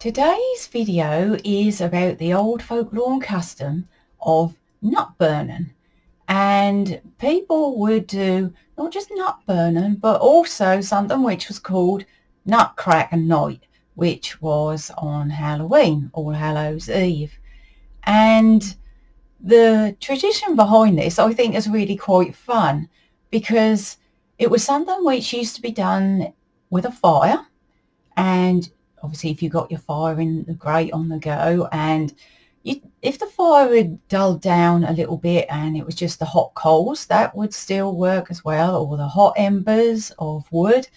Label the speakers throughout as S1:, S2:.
S1: Today's video is about the old folklore and custom of nut burning, and people would do not just nut burning but also something which was called Nutcracker Night, which was on Halloween, All Hallows Eve. And the tradition behind this I think is really quite fun, because it was something which used to be done with a fire, and obviously if you got your fire in the grate on the go, and if the fire had dulled down a little bit and it was just the hot coals, that would still work as well, or the hot embers of wood,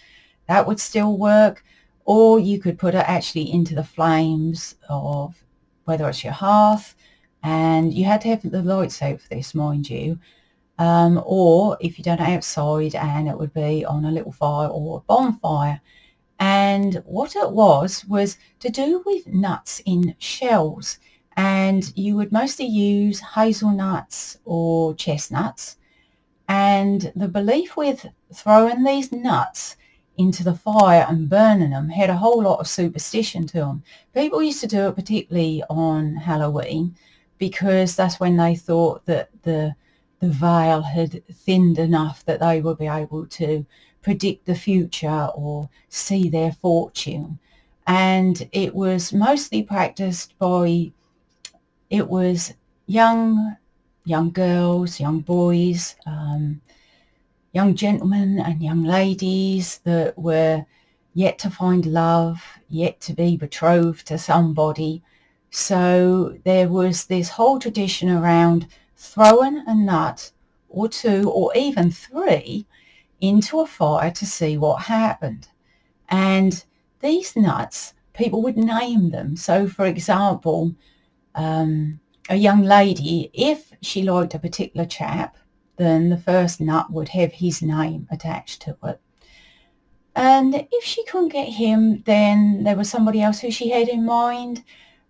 S1: that would still work. Or you could put it actually into the flames of whether it's your hearth, and you had to have the lights out for this, mind you, or if you done it outside, and it would be on a little fire or a bonfire. And what it was to do with nuts in shells, and you would mostly use hazelnuts or chestnuts. And the belief with throwing these nuts into the fire and burning them had a whole lot of superstition to them. People used to do it particularly on Halloween, because that's when they thought that the veil had thinned enough that they would be able to predict the future or see their fortune. And it was mostly practiced by, it was young girls, young boys, young gentlemen and young ladies that were yet to find love, yet to be betrothed to somebody. So there was this whole tradition around throwing a nut or two or even three into a fire to see what happened. And these nuts, people would name them. So for example, a young lady, if she liked a particular chap, then the first nut would have his name attached to it. And if she couldn't get him, then there was somebody else who she had in mind,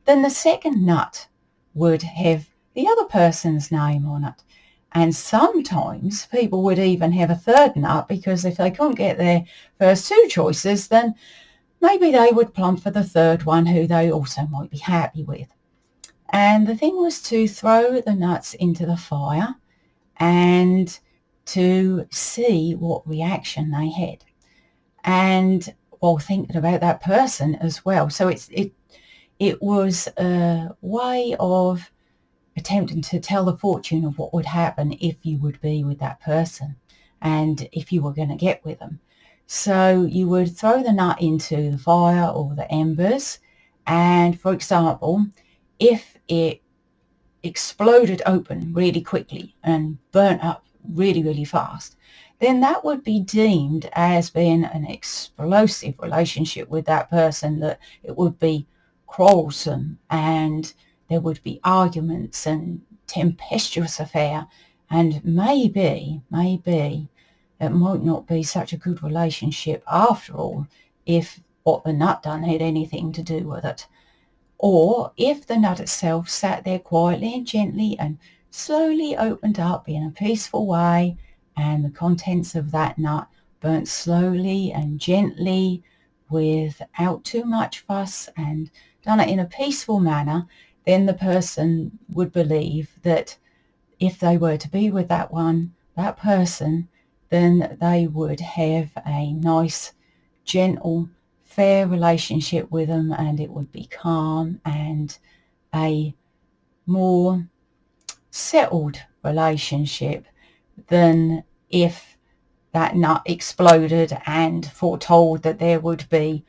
S1: then the second nut would have the other person's name on it. And sometimes people would even have a third nut, because if they couldn't get their first two choices, then maybe they would plump for the third one, who they also might be happy with. And the thing was to throw the nuts into the fire and to see what reaction they had, and while thinking about that person as well. So it was a way of attempting to tell the fortune of what would happen if you would be with that person and if you were going to get with them. So you would throw the nut into the fire or the embers, and for example, if it exploded open really quickly and burnt up really, really fast, then that would be deemed as being an explosive relationship with that person, that it would be quarrelsome and there would be arguments and tempestuous affair, and maybe it might not be such a good relationship after all if what the nut done had anything to do with it. Or if the nut itself sat there quietly and gently and slowly opened up in a peaceful way, and the contents of that nut burnt slowly and gently without too much fuss and done it in a peaceful manner, then the person would believe that if they were to be with that person, then they would have a nice, gentle, fair relationship with them, and it would be calm and a more settled relationship than if that nut exploded and foretold that there would be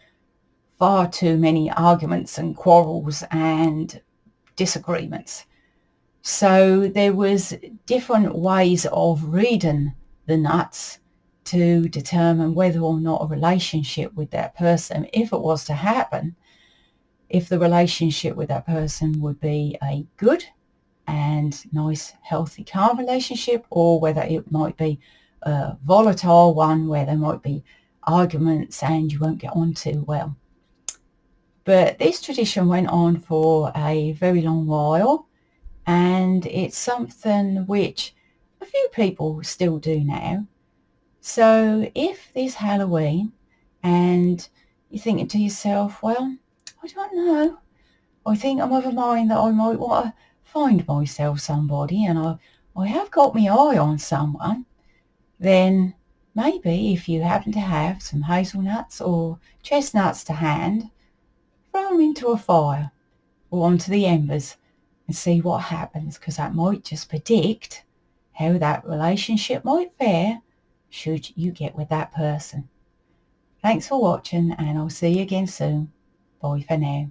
S1: far too many arguments and quarrels and disagreements. So there was different ways of reading the nuts to determine whether or not a relationship with that person, if it was to happen, if the relationship with that person would be a good and nice, healthy, calm relationship, or whether it might be a volatile one where there might be arguments and you won't get on too well. But this tradition went on for a very long while, and it's something which a few people still do now. So if this Halloween and you're thinking to yourself, well, I don't know. I think I'm of a mind that I might want to find myself somebody, and I have got my eye on someone. Then maybe if you happen to have some hazelnuts or chestnuts to hand, throw them into a fire or onto the embers and see what happens, because that might just predict how that relationship might fare should you get with that person. Thanks for watching, and I'll see you again soon. Bye for now.